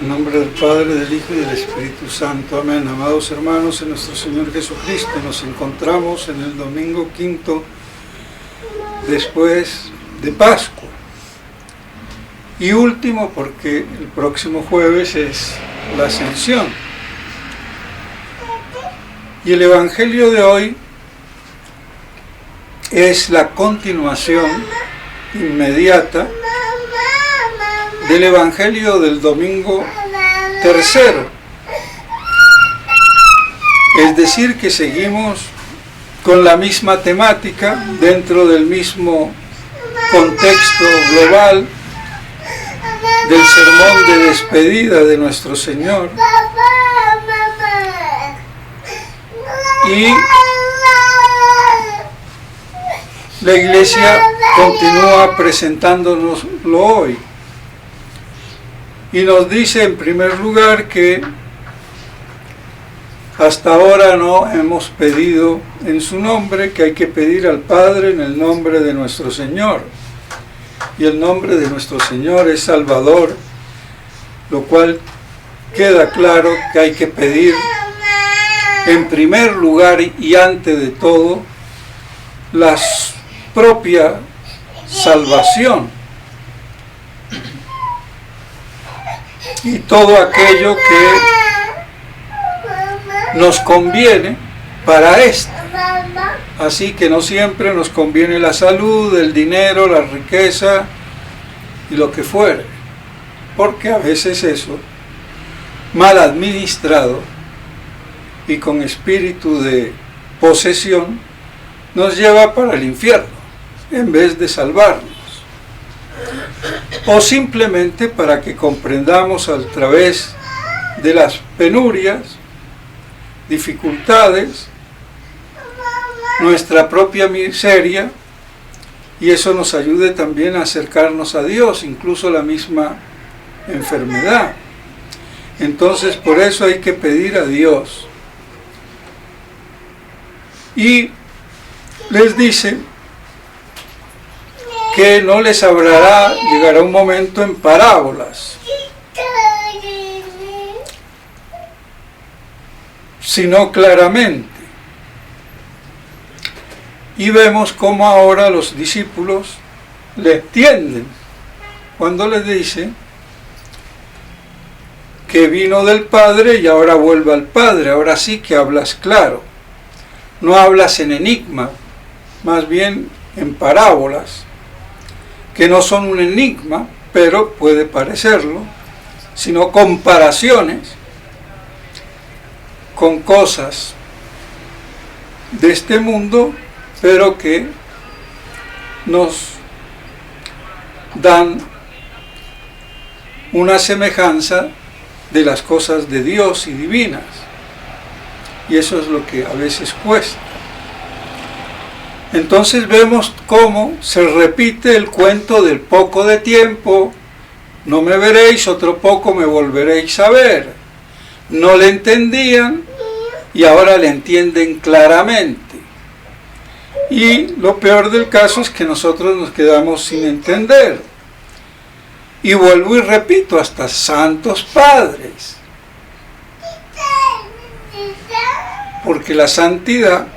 En nombre del Padre, del Hijo y del Espíritu Santo. Amén. Amados hermanos, en nuestro Señor Jesucristo nos encontramos en el domingo quinto después de Pascua. Y último porque el próximo jueves es la Ascensión. Y el Evangelio de hoy es la continuación inmediata del Evangelio del domingo tercero. Es decir, que seguimos con la misma temática dentro del mismo contexto global del sermón de despedida de nuestro Señor. Y la Iglesia continúa presentándonoslo hoy. Y nos dice en primer lugar que hasta ahora no hemos pedido en su nombre, que hay que pedir al Padre en el nombre de nuestro Señor. Y el nombre de nuestro Señor es Salvador, lo cual queda claro que hay que pedir en primer lugar y antes de todo la propia salvación y todo aquello que nos conviene para esto. Así que no siempre nos conviene la salud, el dinero, la riqueza y lo que fuere, porque a veces eso, mal administrado y con espíritu de posesión, nos lleva para el infierno en vez de salvarnos. O simplemente para que comprendamos a través de las penurias, dificultades, nuestra propia miseria, y eso nos ayude también a acercarnos a Dios, incluso la misma enfermedad. Entonces, por eso hay que pedir a Dios. Y les dice que no les hablará, llegará un momento en parábolas, sino claramente. Y vemos cómo ahora los discípulos le entienden cuando les dice que vino del Padre y ahora vuelve al Padre. Ahora sí que hablas claro, no hablas en enigma, más bien en parábolas, que no son un enigma, pero puede parecerlo, sino comparaciones con cosas de este mundo, pero que nos dan una semejanza de las cosas de Dios y divinas. Y eso es lo que a veces cuesta. Entonces vemos cómo se repite el cuento del poco de tiempo, no me veréis, otro poco me volveréis a ver. No le entendían y ahora le entienden claramente. Y lo peor del caso es que nosotros nos quedamos sin entender. Y vuelvo y repito, hasta santos padres. Porque la santidad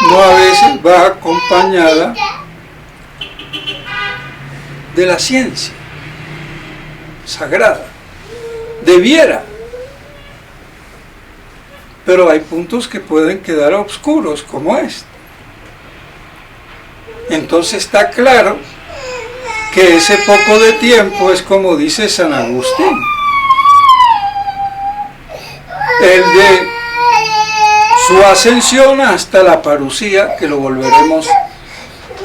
no a veces va acompañada de la ciencia sagrada. Debiera. Pero hay puntos que pueden quedar oscuros, como este. Entonces está claro que ese poco de tiempo es como dice San Agustín, el de su ascensión hasta la parucía, que lo volveremos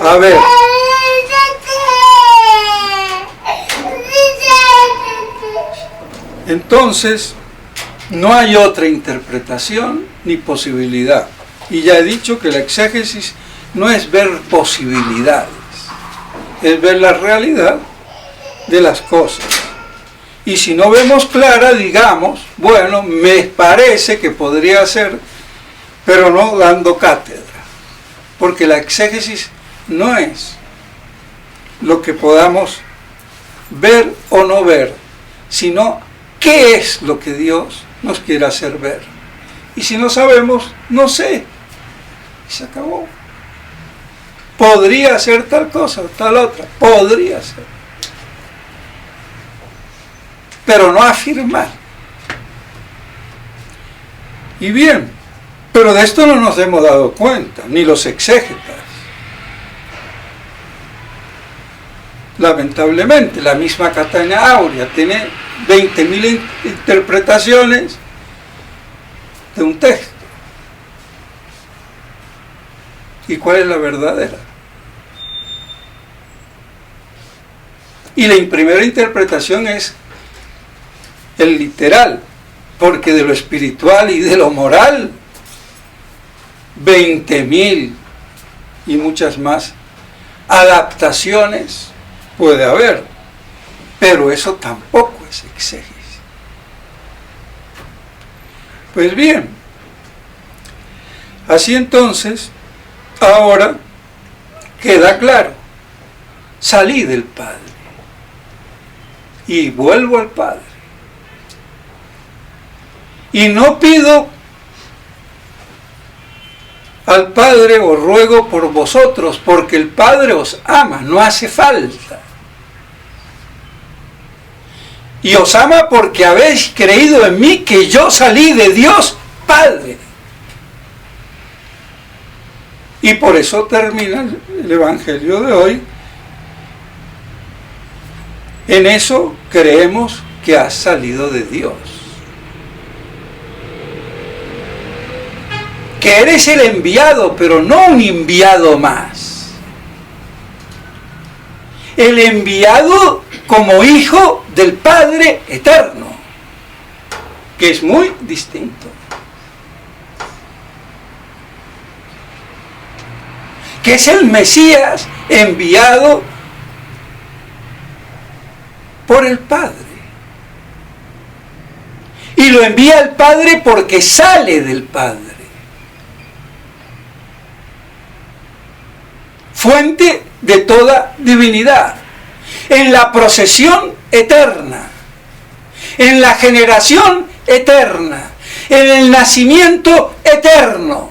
a ver. Entonces, no hay otra interpretación ni posibilidad. Y ya he dicho que la exégesis no es ver posibilidades, es ver la realidad de las cosas. Y si no vemos clara, digamos, bueno, me parece que podría ser, pero no dando cátedra. Porque la exégesis no es lo que podamos ver o no ver, sino qué es lo que Dios nos quiere hacer ver. Y si no sabemos, no sé. Y se acabó. Podría ser tal cosa o tal otra. Podría ser. Pero no afirmar. Y bien, pero de esto no nos hemos dado cuenta, ni los exégetas. Lamentablemente, la misma Catania Aurea tiene 20.000 interpretaciones de un texto. ¿Y cuál es la verdadera? Y la primera interpretación es el literal, porque de lo espiritual y de lo moral, 20.000 y muchas más adaptaciones puede haber, pero eso tampoco es exégesis. Pues bien, así entonces, ahora queda claro, salí del Padre y vuelvo al Padre. Y no pido al Padre o ruego por vosotros, porque el Padre os ama, no hace falta. Y os ama porque habéis creído en mí que yo salí de Dios Padre. Y por eso termina el Evangelio de hoy. En eso creemos que has salido de Dios. Que eres el enviado, pero no un enviado más. El enviado como hijo del Padre eterno, que es muy distinto. Que es el Mesías enviado por el Padre. Y lo envía el Padre porque sale del Padre. Fuente de toda divinidad, en la procesión eterna, en la generación eterna, en el nacimiento eterno,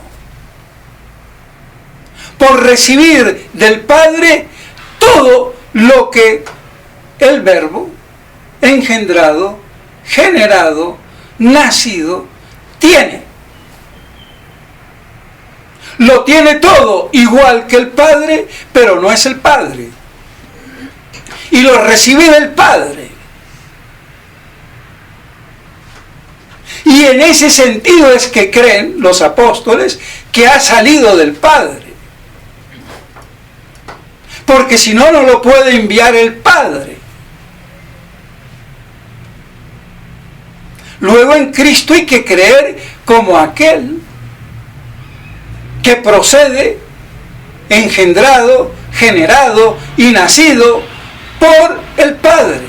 por recibir del Padre todo lo que el Verbo engendrado, generado, nacido, tiene. Lo tiene todo igual que el Padre, pero no es el Padre. Y lo recibe del Padre. Y en ese sentido es que creen los apóstoles que ha salido del Padre. Porque si no, no lo puede enviar el Padre. Luego en Cristo hay que creer como aquel que procede, engendrado, generado y nacido por el Padre.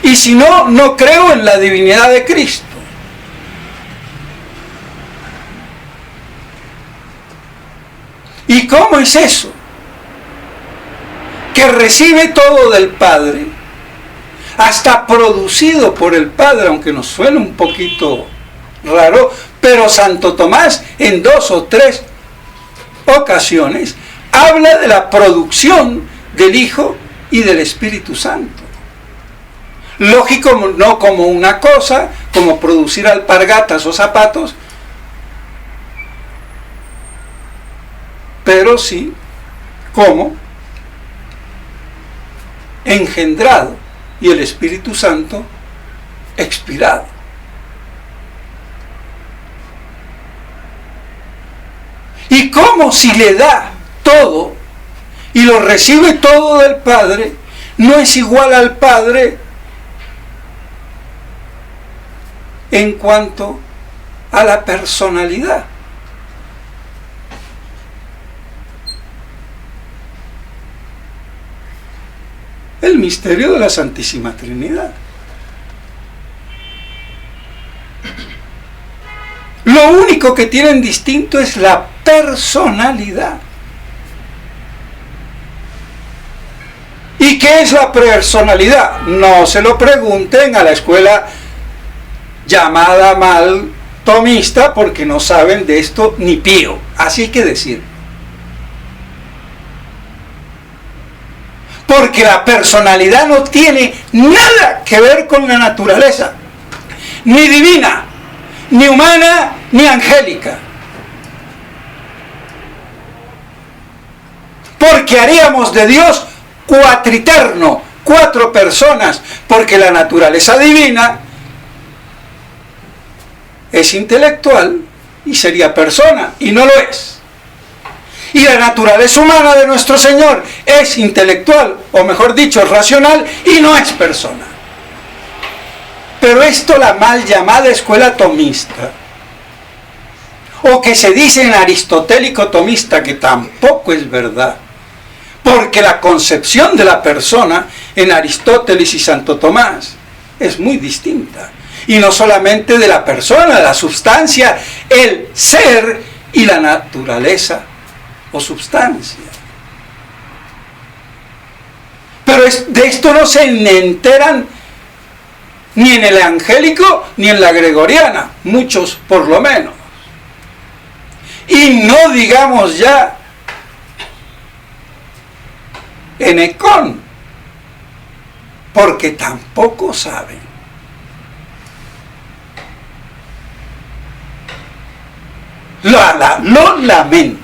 Y si no, no creo en la divinidad de Cristo. ¿Y cómo es eso? Que recibe todo del Padre, hasta producido por el Padre, aunque nos suene un poquito raro, pero Santo Tomás en 2 o 3 ocasiones habla de la producción del Hijo y del Espíritu Santo. Lógico, no como una cosa, como producir alpargatas o zapatos, pero sí como engendrado y el Espíritu Santo expirado. Y como si le da todo y lo recibe todo del Padre, no es igual al Padre en cuanto a la personalidad. El misterio de la Santísima Trinidad. Lo único que tienen distinto es la personalidad. Y ¿Y qué es la personalidad? No se lo pregunten a la escuela llamada mal tomista, porque no saben de esto ni pío. Así hay que decir. Porque la personalidad no tiene nada que ver con la naturaleza, ni divina, ni humana, ni angélica. Porque haríamos de Dios cuatriterno, 4 personas, porque la naturaleza divina es intelectual y sería persona, y no lo es. Y la naturaleza humana de nuestro Señor es intelectual, o mejor dicho, racional, y no es persona. Pero esto la mal llamada escuela tomista, o que se dice en aristotélico tomista, que tampoco es verdad, porque la concepción de la persona en Aristóteles y Santo Tomás es muy distinta. Y no solamente de la persona, la substancia, el ser y la naturaleza o substancia. Pero de esto no se enteran ni en el angélico ni en la gregoriana, muchos por lo menos. Y no digamos ya en Ecón, porque tampoco saben. Lo lamento.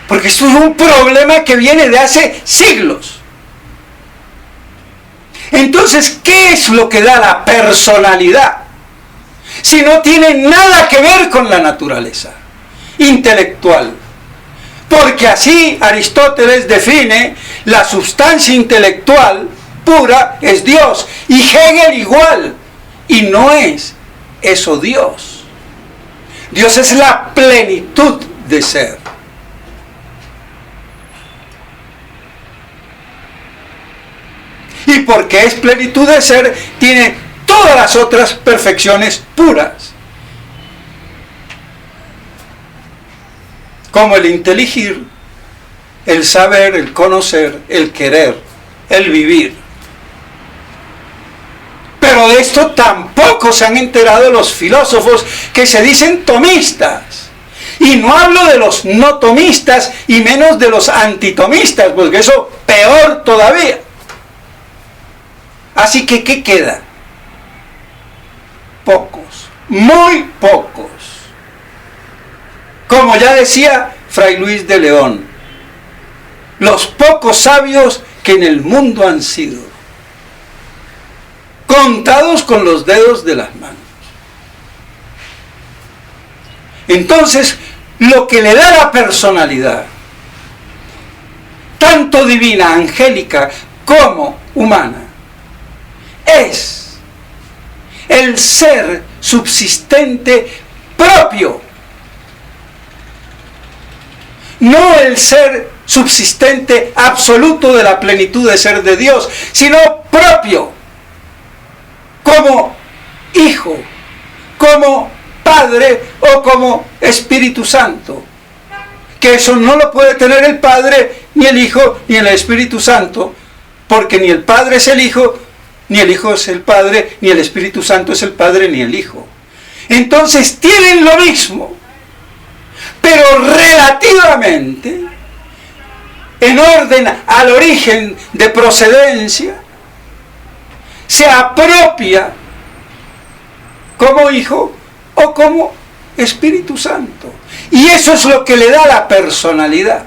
Porque esto es un problema que viene de hace siglos. Entonces, ¿qué es lo que da la personalidad? Si no tiene nada que ver con la naturaleza intelectual. Porque así Aristóteles define la sustancia intelectual pura es Dios. Y Hegel igual. Y no es eso Dios. Dios es la plenitud de ser. Y porque es plenitud de ser, tiene todas las otras perfecciones puras. Como el inteligir, el saber, el conocer, el querer, el vivir. Pero de esto tampoco se han enterado los filósofos que se dicen tomistas. Y no hablo de los no tomistas y menos de los antitomistas, porque eso peor todavía. Así que, ¿qué queda? Pocos, muy pocos. Como ya decía Fray Luis de León, los pocos sabios que en el mundo han sido, contados con los dedos de las manos. Entonces, lo que le da la personalidad, tanto divina, angélica, como humana, es el ser subsistente propio. No el ser subsistente absoluto de la plenitud de ser de Dios, sino propio. Como Hijo, como Padre o como Espíritu Santo. Que eso no lo puede tener el Padre, ni el Hijo, ni el Espíritu Santo, porque ni el Padre es el Hijo, ni el Hijo es el Padre, ni el Espíritu Santo es el Padre, ni el Hijo. Entonces tienen lo mismo, pero relativamente, en orden al origen de procedencia, se apropia como Hijo o como Espíritu Santo. Y eso es lo que le da la personalidad.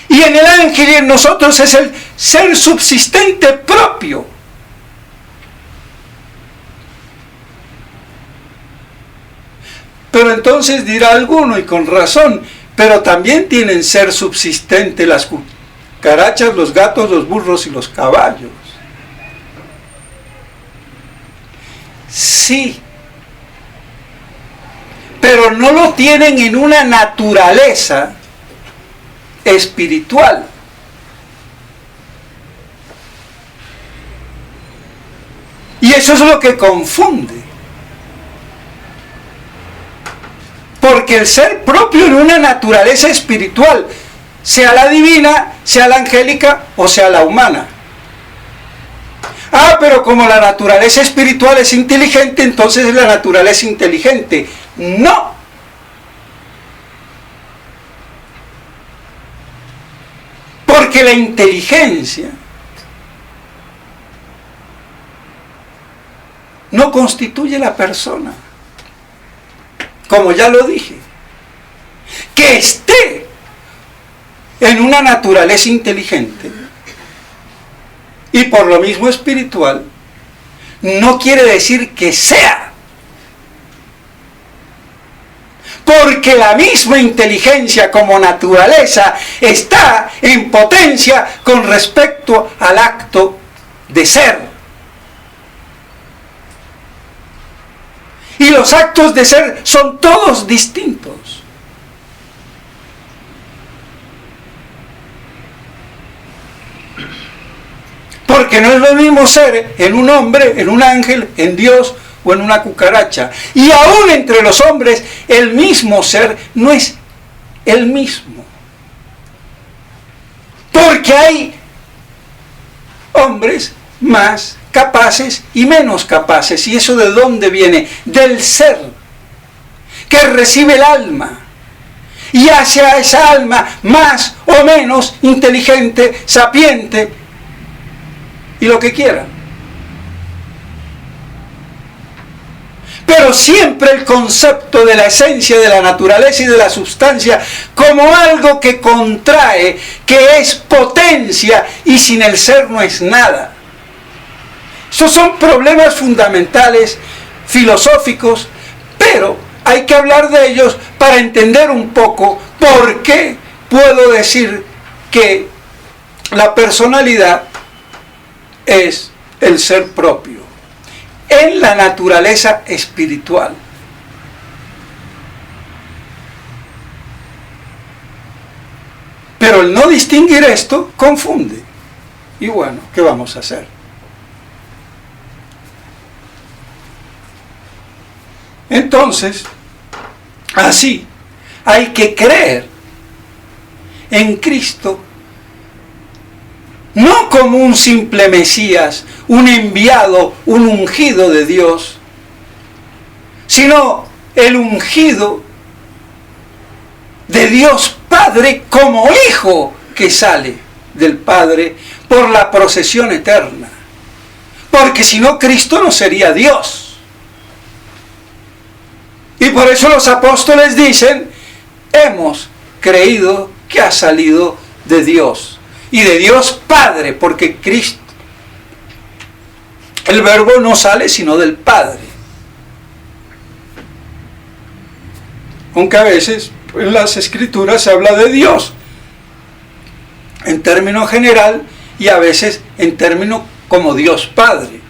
Y en el ángel y en nosotros es el ser subsistente propio. Pero entonces dirá alguno, y con razón, pero también tienen ser subsistente las cucarachas, los gatos, los burros y los caballos. Sí, pero no lo tienen en una naturaleza espiritual. Y eso es lo que confunde. Porque el ser propio en una naturaleza espiritual, sea la divina, sea la angélica o sea la humana. Ah, pero como la naturaleza espiritual es inteligente, entonces la naturaleza inteligente. No. Porque la inteligencia no constituye la persona. Como ya lo dije. Que esté en una naturaleza inteligente y por lo mismo espiritual, no quiere decir que sea. Porque la misma inteligencia como naturaleza está en potencia con respecto al acto de ser. Y los actos de ser son todos distintos. Porque no es lo mismo ser en un hombre, en un ángel, en Dios o en una cucaracha. Y aún entre los hombres, el mismo ser no es el mismo. Porque hay hombres más capaces y menos capaces. ¿Y eso de dónde viene? Del ser que recibe el alma y hace a esa alma más o menos inteligente, sapiente y lo que quiera. Pero siempre el concepto de la esencia, de la naturaleza y de la sustancia como algo que contrae, que es potencia y sin el ser no es nada. Esos son problemas fundamentales, filosóficos, pero hay que hablar de ellos para entender un poco por qué puedo decir que la personalidad es el ser propio en la naturaleza espiritual. Pero el no distinguir esto confunde. Y bueno, ¿qué vamos a hacer? Entonces, así, hay que creer en Cristo no como un simple Mesías, un enviado, un ungido de Dios, sino el ungido de Dios Padre como hijo que sale del Padre por la procesión eterna. Porque si no, Cristo no sería Dios. Y por eso los apóstoles dicen, hemos creído que ha salido de Dios. Y de Dios Padre, porque Cristo, el verbo no sale sino del Padre. Aunque a veces en las Escrituras se habla de Dios en término general y a veces en término como Dios Padre,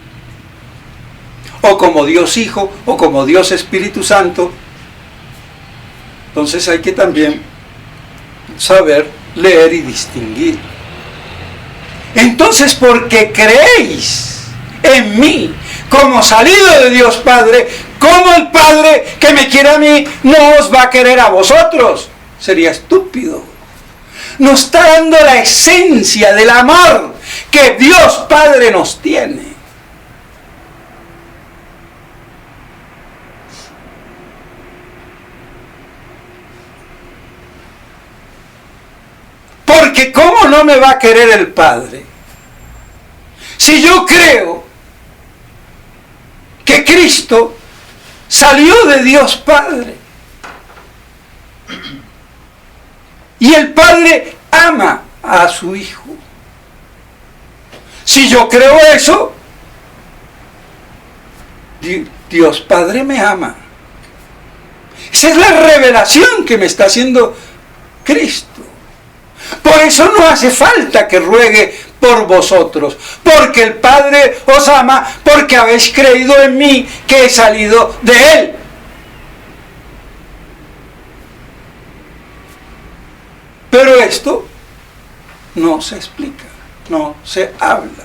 o como Dios Hijo, o como Dios Espíritu Santo. Entonces hay que también saber leer y distinguir. Entonces, porque creéis en mí como salido de Dios Padre, como el Padre que me quiere a mí no os va a querer a vosotros. Sería estúpido. Nos está dando la esencia del amor que Dios Padre nos tiene. Porque ¿cómo no me va a querer el Padre? Si yo creo que Cristo salió de Dios Padre y el Padre ama a su Hijo. Si yo creo eso, Dios Padre me ama. Esa es la revelación que me está haciendo Cristo. Por eso no hace falta que ruegue por vosotros, porque el Padre os ama, porque habéis creído en mí que he salido de Él. Pero esto no se explica, no se habla.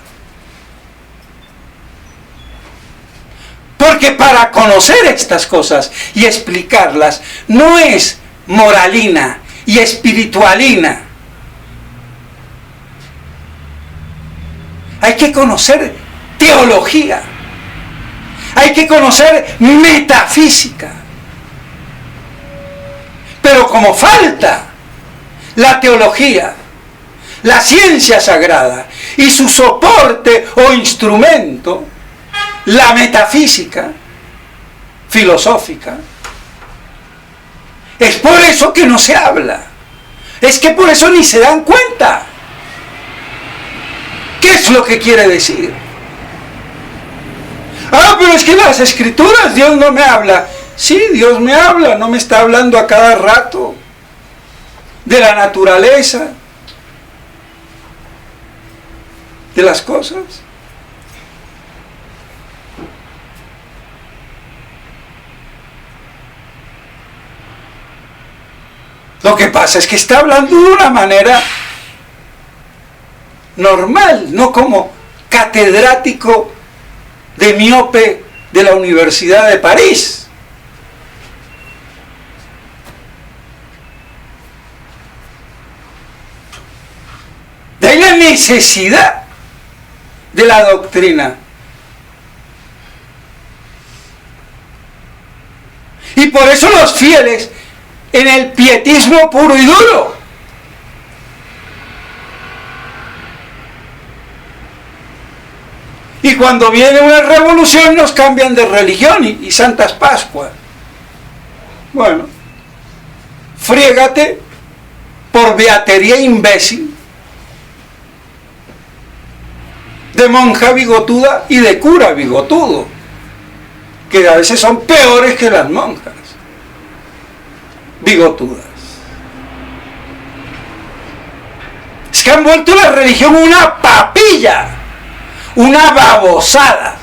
Porque para conocer estas cosas y explicarlas no es moralina y espiritualina. Hay que conocer teología. Hay que conocer metafísica. Pero como falta la teología, la ciencia sagrada y su soporte o instrumento, la metafísica filosófica, es por eso que no se habla. Es que por eso ni se dan cuenta. ¿Qué es lo que quiere decir? Ah, pero es que en las escrituras Dios no me habla. Sí, Dios me habla, no me está hablando a cada rato de la naturaleza, de las cosas. Lo que pasa es que está hablando de una manera normal, no como catedrático de miope de la Universidad de París. De ahí la necesidad de la doctrina. Y por eso los fieles en el pietismo puro y duro, y cuando viene una revolución nos cambian de religión y Santas Pascuas. Bueno, friégate por beatería imbécil de monja bigotuda y de cura bigotudo, que a veces son peores que las monjas bigotudas. Es que han vuelto la religión una papilla, una babosada,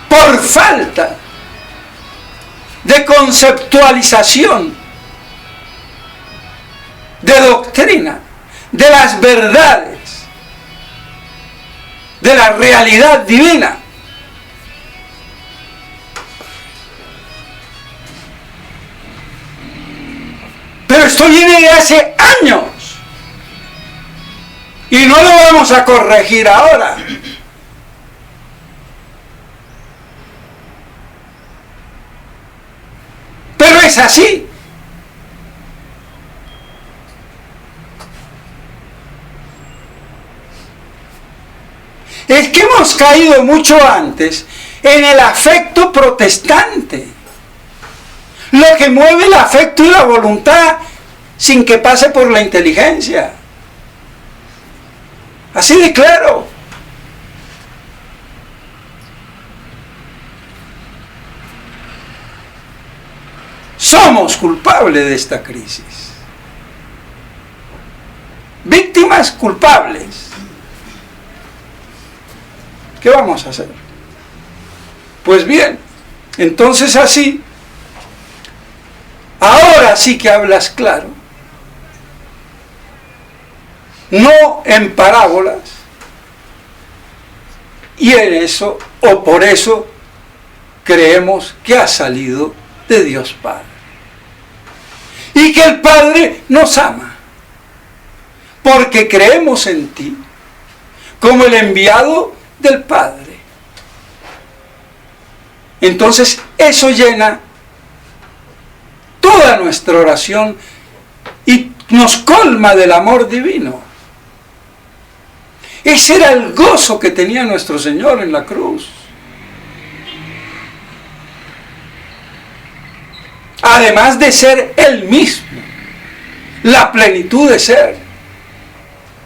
por falta de conceptualización, de doctrina, de las verdades, de la realidad divina. Pero esto viene de hace años y no lo vamos a corregir ahora. Pero es así. Es que hemos caído mucho antes en el afecto protestante. Lo que mueve el afecto y la voluntad sin que pase por la inteligencia. Así de claro. Somos culpables de esta crisis. Víctimas culpables. ¿Qué vamos a hacer? Pues bien, entonces así, ahora sí que hablas claro, no en parábolas, y en eso, o por eso, creemos que ha salido de Dios Padre. Y que el Padre nos ama, porque creemos en ti, como el enviado del Padre. Entonces, eso llena toda nuestra oración y nos colma del amor divino. Ese era el gozo que tenía nuestro Señor en la cruz. Además de ser Él mismo, la plenitud de ser,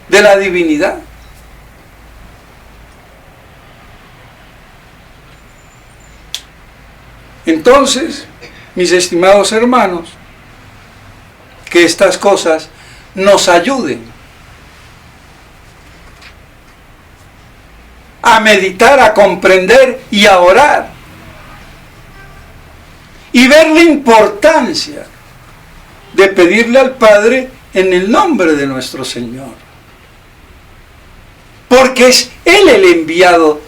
de la divinidad. Entonces, mis estimados hermanos, que estas cosas nos ayuden a meditar, a comprender y a orar y ver la importancia de pedirle al Padre en el nombre de nuestro Señor, porque es Él el enviado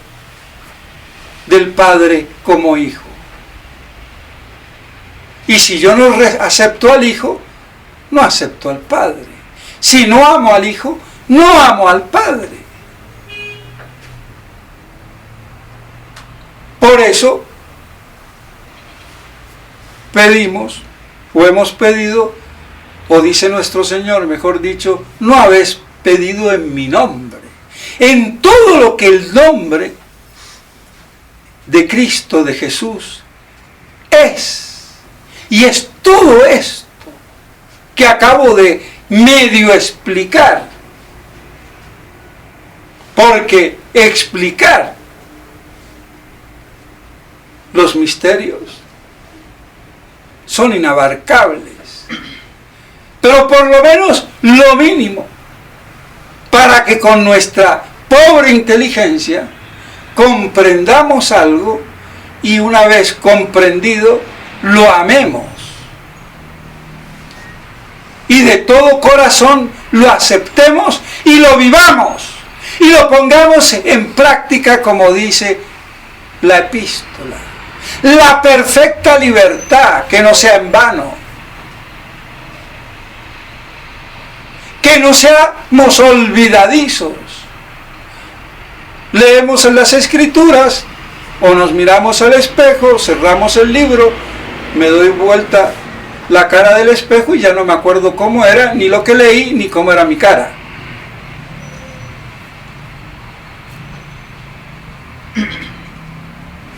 del Padre como hijo. Y si yo no acepto al Hijo, no acepto al Padre. Si no amo al Hijo, no amo al Padre. Por eso pedimos, o hemos pedido, o dice nuestro Señor, mejor dicho, no habéis pedido en mi nombre. En todo lo que el nombre de Cristo, de Jesús, es. Y es todo esto que acabo de medio explicar. Porque explicar los misterios son inabarcables. Pero por lo menos lo mínimo, para que con nuestra pobre inteligencia comprendamos algo y una vez comprendido, lo amemos. Y de todo corazón lo aceptemos y lo vivamos. Y lo pongamos en práctica como dice la epístola. La perfecta libertad, que no sea en vano. Que no seamos olvidadizos. Leemos en las Escrituras o nos miramos al espejo, cerramos el libro, me doy vuelta la cara del espejo y ya no me acuerdo cómo era, ni lo que leí, ni cómo era mi cara.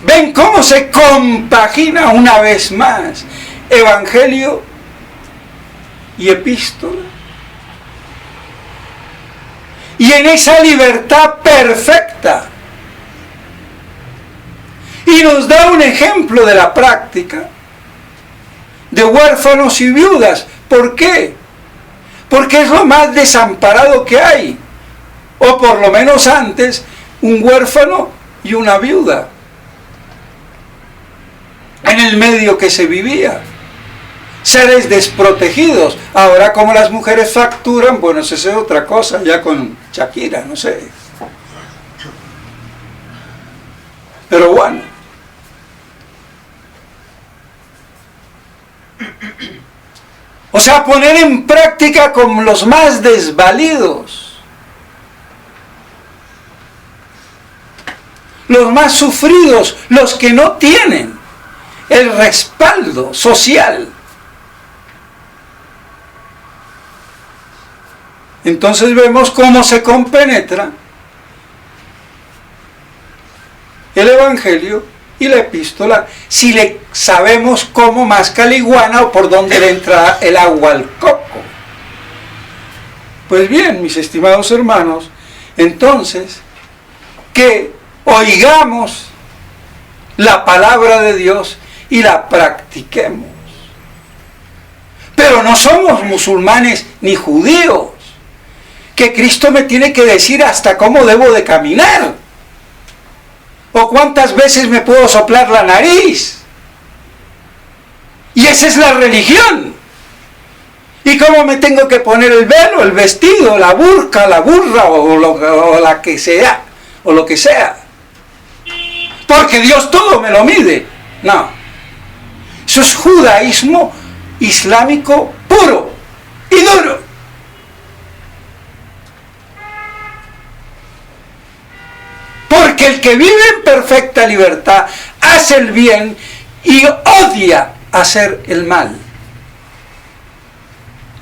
¿Ven cómo se compagina una vez más Evangelio y epístola? Y en esa libertad perfecta. Y nos da un ejemplo de la práctica de huérfanos y viudas. ¿Por qué? Porque es lo más desamparado que hay. O por lo menos antes, un huérfano y una viuda. En el medio que se vivía. Seres desprotegidos. Ahora como las mujeres facturan, bueno, esa es otra cosa, ya con Shakira, no sé. Pero bueno. O sea, poner en práctica con los más desvalidos, los más sufridos, los que no tienen el respaldo social. Entonces vemos cómo se compenetra el Evangelio y la epístola, si le sabemos cómo masca la iguana o por dónde le entra el agua al coco. Pues bien, mis estimados hermanos, entonces, que oigamos la palabra de Dios y la practiquemos. Pero no somos musulmanes ni judíos, que Cristo me tiene que decir hasta cómo debo de caminar. ¿O cuántas veces me puedo soplar la nariz? Y esa es la religión. ¿Y cómo me tengo que poner el velo, el vestido, la burka, la burra o la que sea, o lo que sea? Porque Dios todo me lo mide. No. Eso es judaísmo islámico puro y duro. Porque el que vive en perfecta libertad hace el bien y odia hacer el mal.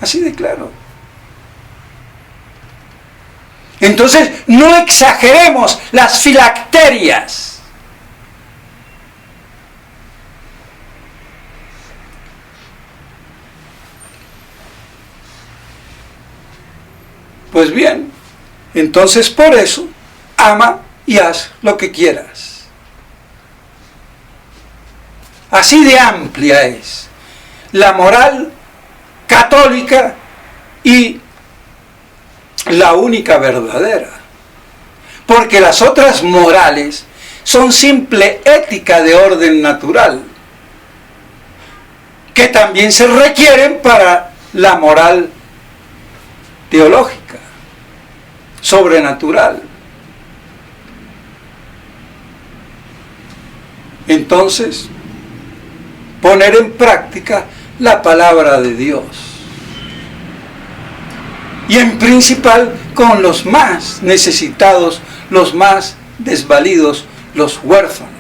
Así de claro. Entonces, no exageremos las filacterias. Pues bien, entonces por eso, ama y haz lo que quieras. Así de amplia es la moral católica y la única verdadera. Porque las otras morales son simple ética de orden natural, que también se requieren para la moral teológica, sobrenatural. Entonces, poner en práctica la palabra de Dios. Y en principal con los más necesitados, los más desvalidos, los huérfanos.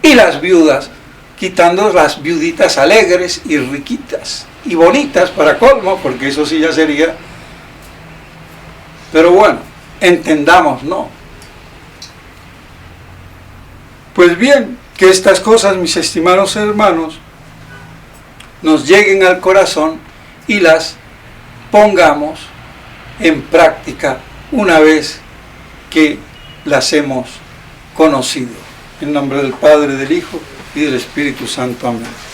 Y las viudas, quitando las viuditas alegres y riquitas y bonitas para colmo, porque eso sí ya sería. Pero bueno, entendamos, ¿no? Pues bien, que estas cosas, mis estimados hermanos, nos lleguen al corazón y las pongamos en práctica una vez que las hemos conocido. En nombre del Padre, del Hijo y del Espíritu Santo. Amén.